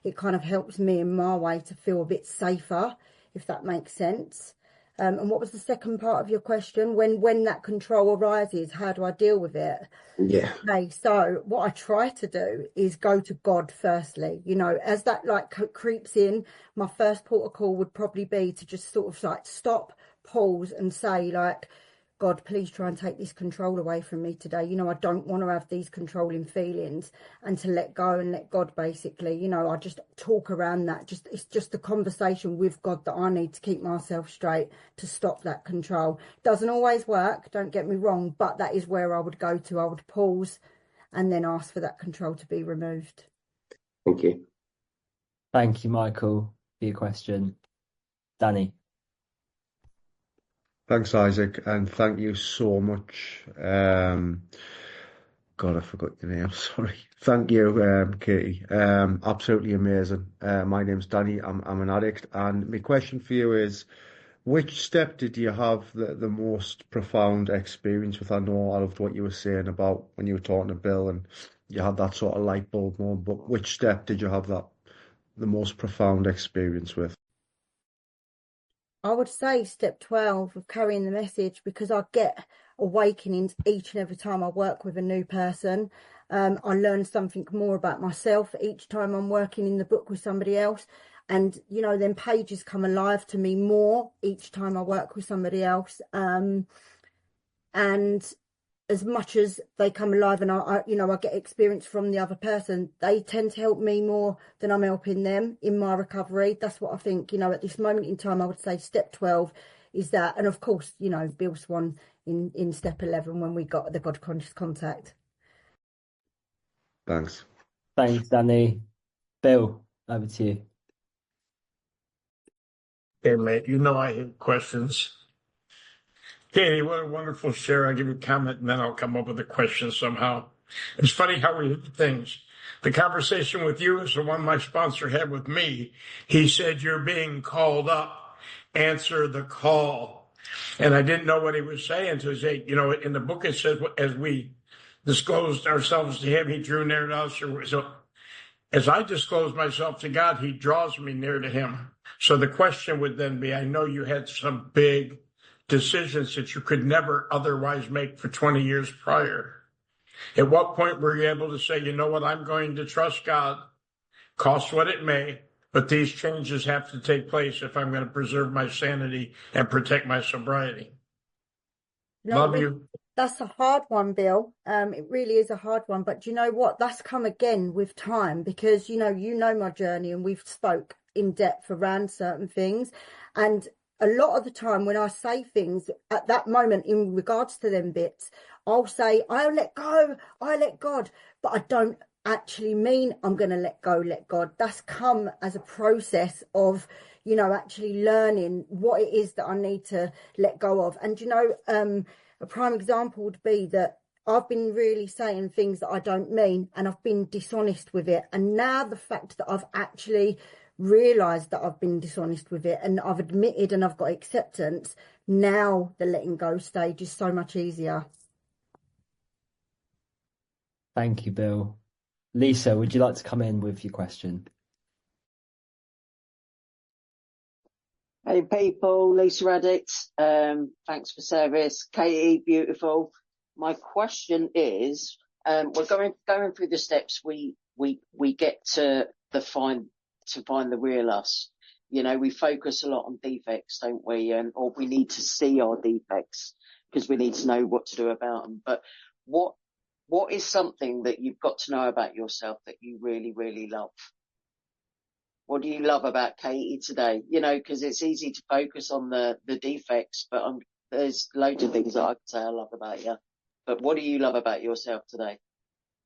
it kind of helps me in my way to feel a bit safer, if that makes sense. And what was the second part of your question? When that control arises, how do I deal with it? Yeah. Okay, so what I try to do is go to God firstly. You know, as that creeps in, my first port of call would probably be to just sort of stop, pause and say God, please try and take this control away from me today. You know, I don't want to have these controlling feelings, and to let go and let God, basically. You know, I just talk around that. It's just the conversation with God that I need to keep myself straight to stop that control. Doesn't always work, don't get me wrong, but that is where I would go to. I would pause and then ask for that control to be removed. Thank you. Thank you, Michael, for your question. Danny. Thanks, Isaac, and thank you so much. God, I forgot your name. Sorry. Thank you, Katie. Absolutely amazing. My name's Danny. I'm an addict, and my question for you is, which step did you have the most profound experience with? I know I loved what you were saying about when you were talking to Bill, and you had that sort of light bulb moment. But which step did you have the most profound experience with? I would say step 12 of carrying the message, because I get awakenings each and every time I work with a new person. I learn something more about myself each time I'm working in the book with somebody else. And, you know, then pages come alive to me more each time I work with somebody else. And as much as they come alive and I get experience from the other person, they tend to help me more than I'm helping them in my recovery. That's what I think, at this moment in time, I would say step 12 is that. And of course, Bill Swan in step 11 when we got the God conscious contact. Thanks. Thanks, Danny. Bill, over to you. Hey, mate, I hate questions. Katie, what a wonderful share. I'll give you a comment and then I'll come up with a question somehow. It's funny how we hit things. The conversation with you is the one my sponsor had with me. He said, "You're being called up. Answer the call." And I didn't know what he was saying. So he said, in the book it says, as we disclosed ourselves to him, he drew near to us. So as I disclose myself to God, he draws me near to him. So the question would then be, I know you had some big decisions that you could never otherwise make for 20 years prior. At what point were you able to say, you know what, I'm going to trust God, cost what it may, but these changes have to take place if I'm going to preserve my sanity and protect my sobriety? Love you. That's a hard one, Bill. It really is a hard one. But do you know what? That's come again with time, because, you know my journey and we've spoke in depth around certain things. And a lot of the time when I say things at that moment in regards to them bits, I'll say, I'll let go, I let God, but I don't actually mean I'm going to let go, let God. That's come as a process of, actually learning what it is that I need to let go of. And, a prime example would be that I've been really saying things that I don't mean, and I've been dishonest with it. And now the fact that I've actually realised that I've been dishonest with it and I've admitted and I've got acceptance, now the letting go stage is so much easier. Thank you, Bill. Lisa, would you like to come in with your question? Hey people, Lisa Addict. Thanks for service. Katie, beautiful. My question is, we're going through the steps. We get to find the real us. We focus a lot on defects, don't we? Or we need to see our defects because we need to know what to do about them. But what is something that you've got to know about yourself that you really, really love? What do you love about Katie today? Because it's easy to focus on the defects, but there's loads of things that I could say I love about you. But what do you love about yourself today?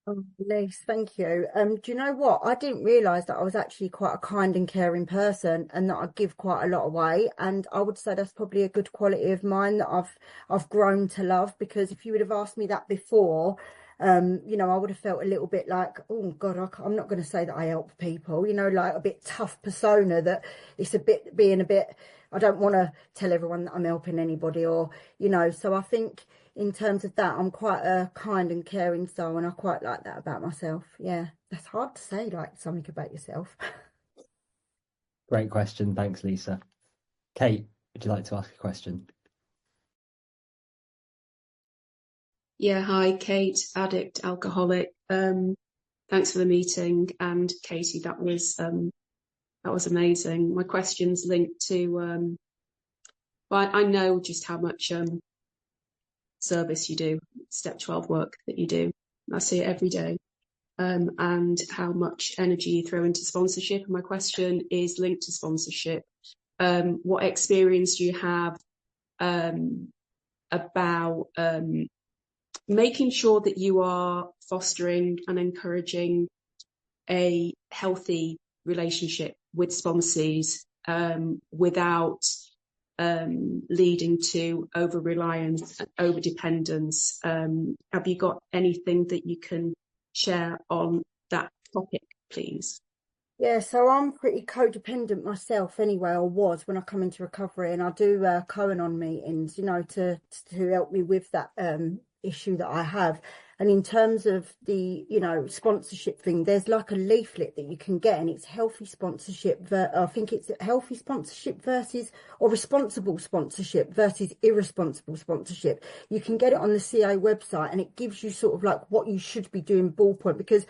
Oh, Lise, thank you. Do you know what? I didn't realise that I was actually quite a kind and caring person and that I give quite a lot away. And I would say that's probably a good quality of mine that I've grown to love, because if you would have asked me that before, I would have felt a little bit like, oh God, I'm not going to say that I help people, like a bit tough persona, that it's being a bit, I don't want to tell everyone that I'm helping anybody, or, so I think in terms of that, I'm quite a kind and caring soul, and I quite like that about myself. Yeah, that's hard to say, like something about yourself. Great question. Thanks, Lisa. Kate, would you like to ask a question? Yeah, hi, Kate, addict, alcoholic. Thanks for the meeting, and Katie, that was amazing. My question's linked to, I know just how much service you do, step 12 work that you do. I see it every day, and how much energy you throw into sponsorship. And my question is linked to sponsorship. What experience do you have about making sure that you are fostering and encouraging a healthy relationship with sponsees without leading to over-reliance and over-dependence. Have you got anything that you can share on that topic, please? Yeah, so I'm pretty codependent myself anyway, or was when I come into recovery, and I do Cohen-on meetings, to help me with that issue that I have. And in terms of the, sponsorship thing, there's like a leaflet that you can get, and it's healthy sponsorship. I think it's healthy sponsorship versus, or responsible sponsorship versus irresponsible sponsorship. You can get it on the CA website, and it gives you sort of like what you should be doing ballpoint, because,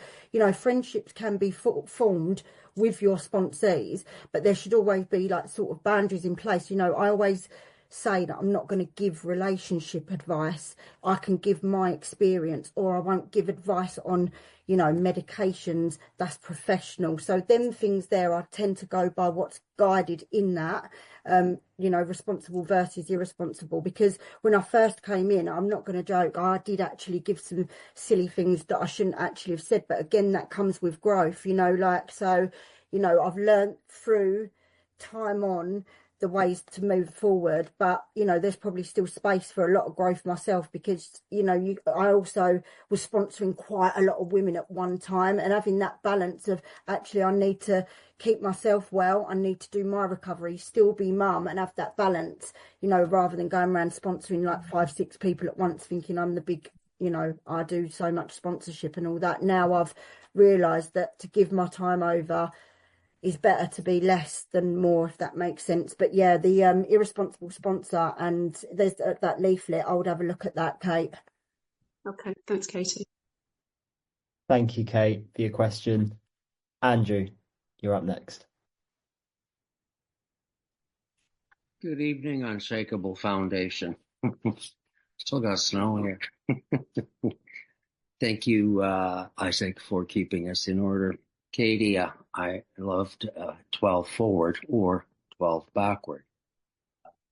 friendships can be formed with your sponsees, but there should always be like sort of boundaries in place. I always say that I'm not going to give relationship advice. I can give my experience, or I won't give advice on, medications. That's professional. So them things there, I tend to go by what's guided in that, responsible versus irresponsible. Because when I first came in, I'm not going to joke, I did actually give some silly things that I shouldn't actually have said. But again, that comes with growth, so, I've learned through time on the ways to move forward, but there's probably still space for a lot of growth myself, because I also was sponsoring quite a lot of women at one time, and having that balance of actually I need to keep myself well, I need to do my recovery, still be mum, and have that balance, rather than going around sponsoring like 5-6 people at once thinking I'm the big, I do so much sponsorship and all that. Now I've realised that to give my time over is better to be less than more, if that makes sense. But yeah, the irresponsible sponsor, and there's that leaflet. I would have a look at that, Kate. Okay, thanks, Katie. Thank you, Kate, for your question. Andrew, you're up next. Good evening, Unshakable Foundation. Still got snow here. Thank you, Isaac, for keeping us in order. Katie, I loved 12 forward or 12 backward.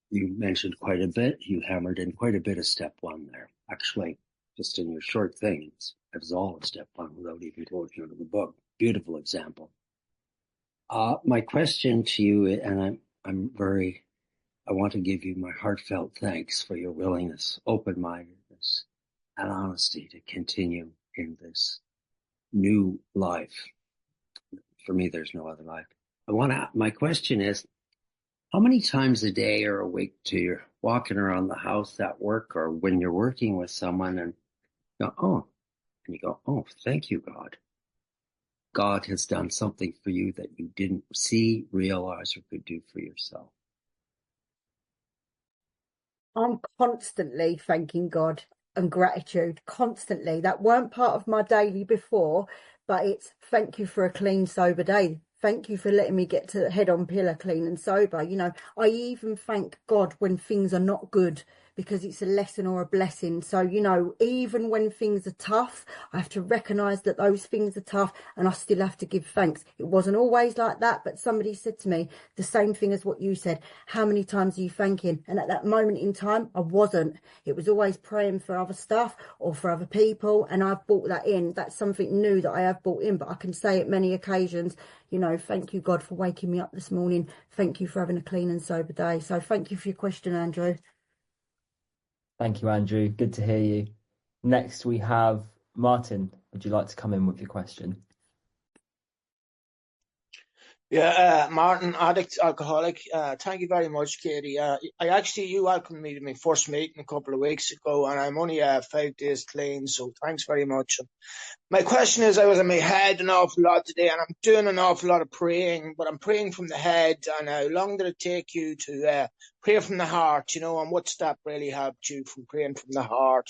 You mentioned quite a bit. You hammered in quite a bit of step one there. Actually, just in your short thing, it was all a step one without even going into the book. Beautiful example. My question to you, and I want to give you my heartfelt thanks for your willingness, open-mindedness, and honesty to continue in this new life. For me, there's no other life. My question is, how many times a day or a week do you walking around the house at work, or when you're working with someone and you go, oh, thank you, God. God has done something for you that you didn't see, realize, or could do for yourself. I'm constantly thanking God and gratitude, constantly. That weren't part of my daily before, but it's thank you for a clean, sober day. Thank you for letting me get to head on pillar clean and sober. I even thank God when things are not good, because it's a lesson or a blessing. So, even when things are tough, I have to recognise that those things are tough, and I still have to give thanks. It wasn't always like that, but somebody said to me the same thing as what you said. How many times are you thanking? And at that moment in time, I wasn't. It was always praying for other stuff or for other people, and I've brought that in. That's something new that I have brought in, but I can say at many occasions, thank you, God, for waking me up this morning. Thank you for having a clean and sober day. So thank you for your question, Andrew. Thank you, Andrew. Good to hear you. Next, we have Martin. Would you like to come in with your question? Yeah, Martin, addict, alcoholic. Thank you very much, Katie. You welcomed me to my first meeting a couple of weeks ago, and I'm only 5 days clean, so thanks very much. My question is, I was in my head an awful lot today, and I'm doing an awful lot of praying, but I'm praying from the head. And how long did it take you to pray from the heart, and what step really helped you from praying from the heart?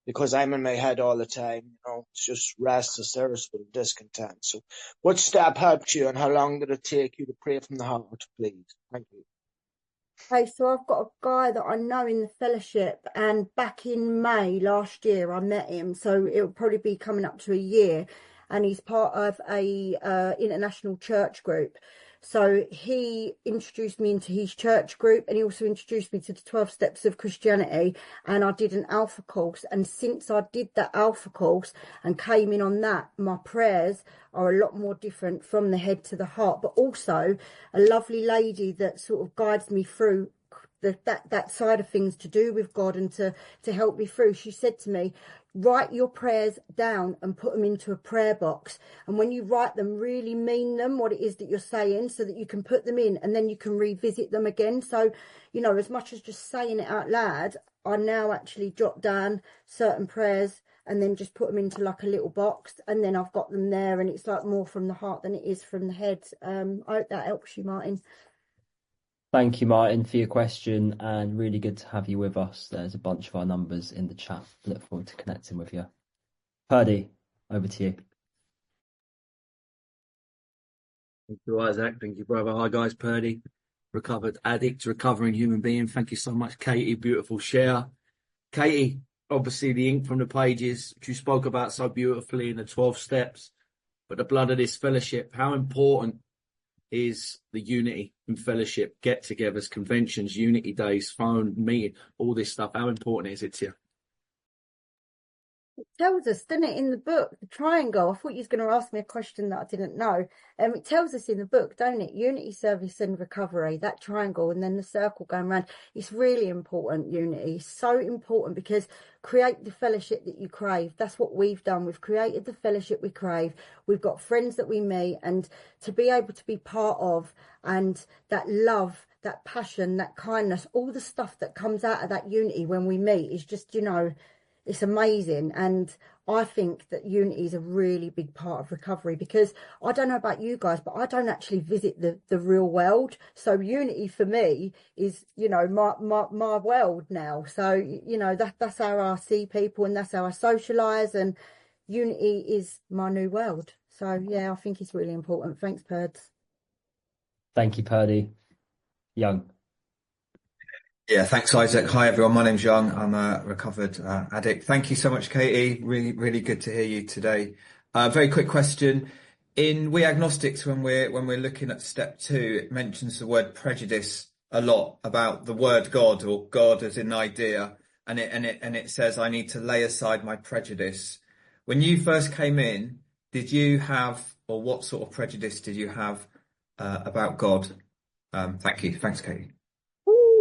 Because I'm in my head all the time, it's just restless, irritable, discontent. So what step helped you, and how long did it take you to pray from the heart, please? Thank you. Okay, so I've got a guy that I know in the fellowship, and back in May last year I met him, so it'll probably be coming up to a year, and he's part of a international church group. So he introduced me into his church group, and he also introduced me to the 12 Steps of Christianity, and I did an Alpha course. And since I did that Alpha course and came in on that, my prayers are a lot more different from the head to the heart. But also a lovely lady that sort of guides me through that side of things to do with God and to help me through. She said to me, write your prayers down and put them into a prayer box, and when you write them, really mean them, what it is that you're saying, so that you can put them in and then you can revisit them again. So, you know, as much as just saying it out loud, I now actually jot down certain prayers and then just put them into like a little box, and then I've got them there, and it's like more from the heart than it is from the head. I hope that helps you, Martin. Thank you, Martin, for your question, and really good to have you with us. There's a bunch of our numbers in the chat. Look forward to connecting with you. Purdy, over to you. Thank you, Isaac. Thank you, brother. Hi, guys. Purdy, recovered addict, recovering human being. Thank you so much, Katie. Beautiful share. Katie, obviously the ink from the pages, which you spoke about so beautifully in the 12 steps, but the blood of this fellowship, how important is the unity and fellowship, get-togethers, conventions, unity days, phone, meeting, all this stuff? How important is it to you? It tells us, doesn't it, in the book, the triangle. I thought you was going to ask me a question that I didn't know. It tells us in the book, don't it? Unity, service and recovery, that triangle, and then the circle going around. It's really important, unity. So important, because create the fellowship that you crave. That's what we've done. We've created the fellowship we crave. We've got friends that we meet, and to be able to be part of, and that love, that passion, that kindness, all the stuff that comes out of that unity when we meet is just, you know, it's amazing. And I think that unity is a really big part of recovery, because I don't know about you guys, but I don't actually visit the real world. So unity for me is, you know, my world now. So, you know, that's how I see people, and that's how I socialise, and unity is my new world. So, yeah, I think it's really important. Thanks, Purds. Thank you, Purdy. Young. Yeah, thanks, Isaac. Hi, everyone. My name's Young. I'm a recovered addict. Thank you so much, Katie. Really, really good to hear you today. Very quick question. In We Agnostics, when we're looking at step 2, it mentions the word prejudice a lot, about the word God, or God as an idea, and it says I need to lay aside my prejudice. When you first came in, did you have, or what sort of prejudice did you have about God? Thank you. Thanks, Katie.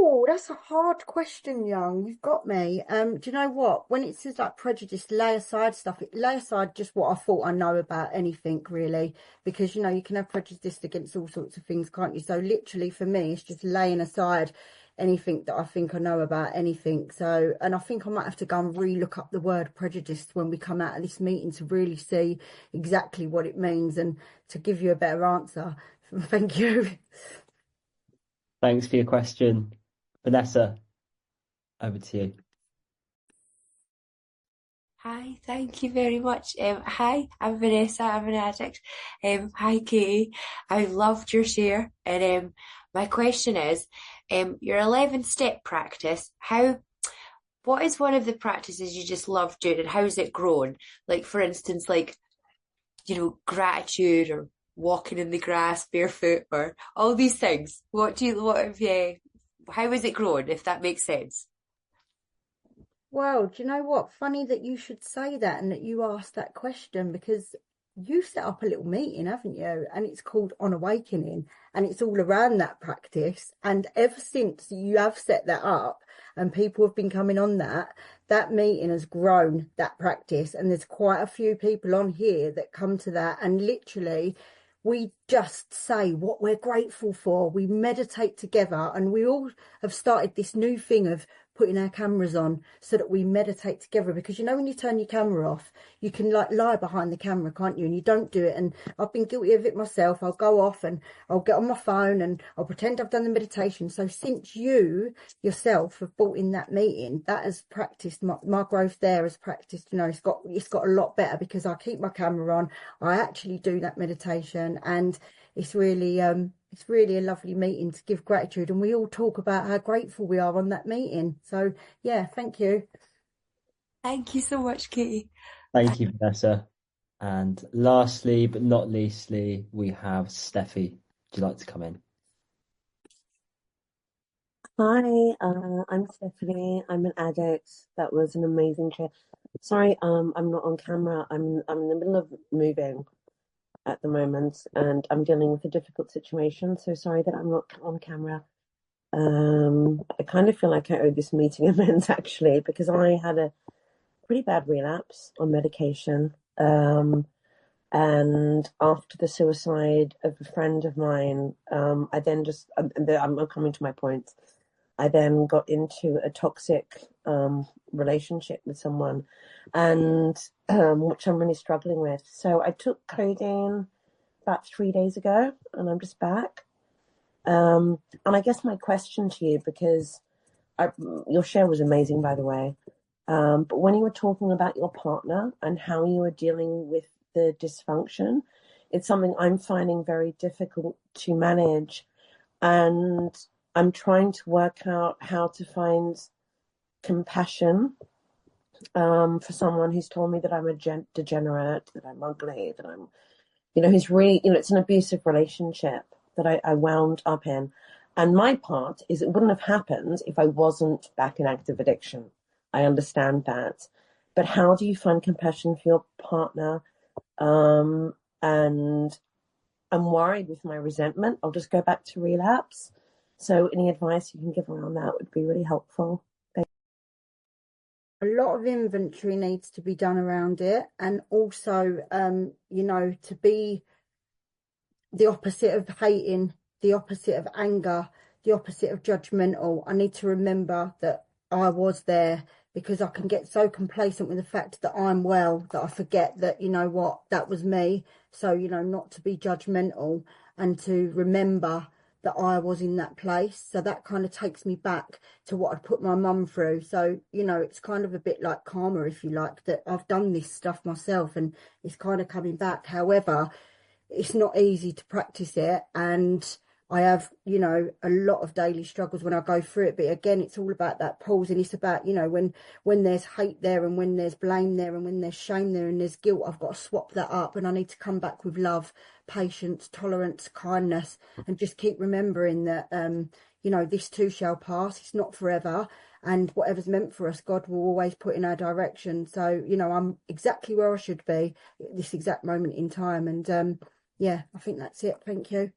Oh, that's a hard question, Young. You've got me. Do you know what? When it says like prejudice, lay aside stuff, lay aside just what I thought I know about anything, really. Because, you know, you can have prejudice against all sorts of things, can't you? So literally for me, it's just laying aside anything that I think I know about anything. So, and I think I might have to go and re-look up the word prejudice when we come out of this meeting to really see exactly what it means and to give you a better answer. Thank you. Thanks for your question. Vanessa, over to you. Hi, thank you very much. Hi, I'm Vanessa, I'm an addict. Hi, Katie. I loved your share. And my question is, your 11-step practice, what is one of the practices you just love doing, and how's it grown? Like, for instance, like, you know, gratitude, or walking in the grass barefoot, or all these things. How has it grown, if that makes sense? Well, do you know what? Funny that you should say that and that you asked that question, because you set up a little meeting, haven't you? And it's called On Awakening, and it's all around that practice. And ever since you have set that up and people have been coming on that meeting has grown, that practice. And there's quite a few people on here that come to that, and literally we just say what we're grateful for. We meditate together, and we all have started this new thing of putting our cameras on so that we meditate together. Because, you know, when you turn your camera off, you can like lie behind the camera, can't you? And you don't do it. And I've been guilty of it myself. I'll go off and I'll get on my phone and I'll pretend I've done the meditation. So since you yourself have brought in that meeting, that has practiced my growth there has practiced, you know, it's got a lot better, because I keep my camera on. I actually do that meditation, and it's really a lovely meeting to give gratitude, and we all talk about how grateful we are on that meeting. So yeah, thank you. Thank you so much, Katie. Thank you, Vanessa. And lastly, but not leastly, we have Steffi. Would you like to come in? Hi, I'm Stephanie. I'm an addict. That was an amazing share. Sorry, I'm not on camera. I'm in the middle of moving at the moment, and I'm dealing with a difficult situation. So sorry that I'm not on camera. I kind of feel like I owe this meeting amends actually, because I had a pretty bad relapse on medication. And after the suicide of a friend of mine, I then just, I'm coming to my point. I then got into a toxic relationship with someone, and which I'm really struggling with. So I took codeine about 3 days ago, and I'm just back. And I guess my question to you, because your share was amazing, by the way. But when you were talking about your partner and how you were dealing with the dysfunction, it's something I'm finding very difficult to manage. And I'm trying to work out how to find compassion for someone who's told me that I'm a degenerate, that I'm ugly, that I'm, who's really, it's an abusive relationship that I wound up in. And my part is it wouldn't have happened if I wasn't back in active addiction. I understand that. But how do you find compassion for your partner? And I'm worried with my resentment. I'll just go back to relapse. So any advice you can give around that would be really helpful. A lot of inventory needs to be done around it, and also, to be the opposite of hating, the opposite of anger, the opposite of judgmental. I need to remember that I was there, because I can get so complacent with the fact that I'm well that I forget that, that was me. So, not to be judgmental and to remember that I was in that place. So that kind of takes me back to what I'd put my mum through. So, it's kind of a bit like karma, if you like, that I've done this stuff myself and it's kind of coming back. However, it's not easy to practice it, and I have, a lot of daily struggles when I go through it. But again, it's all about that pause, and it's about, when there's hate there, and when there's blame there, and when there's shame there, and there's guilt, I've got to swap that up, and I need to come back with love, patience, tolerance, kindness, and just keep remembering that, this too shall pass. It's not forever. And whatever's meant for us, God will always put in our direction. So, I'm exactly where I should be at this exact moment in time. And, yeah, I think that's it. Thank you.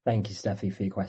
Thank you, Steffi, for your question.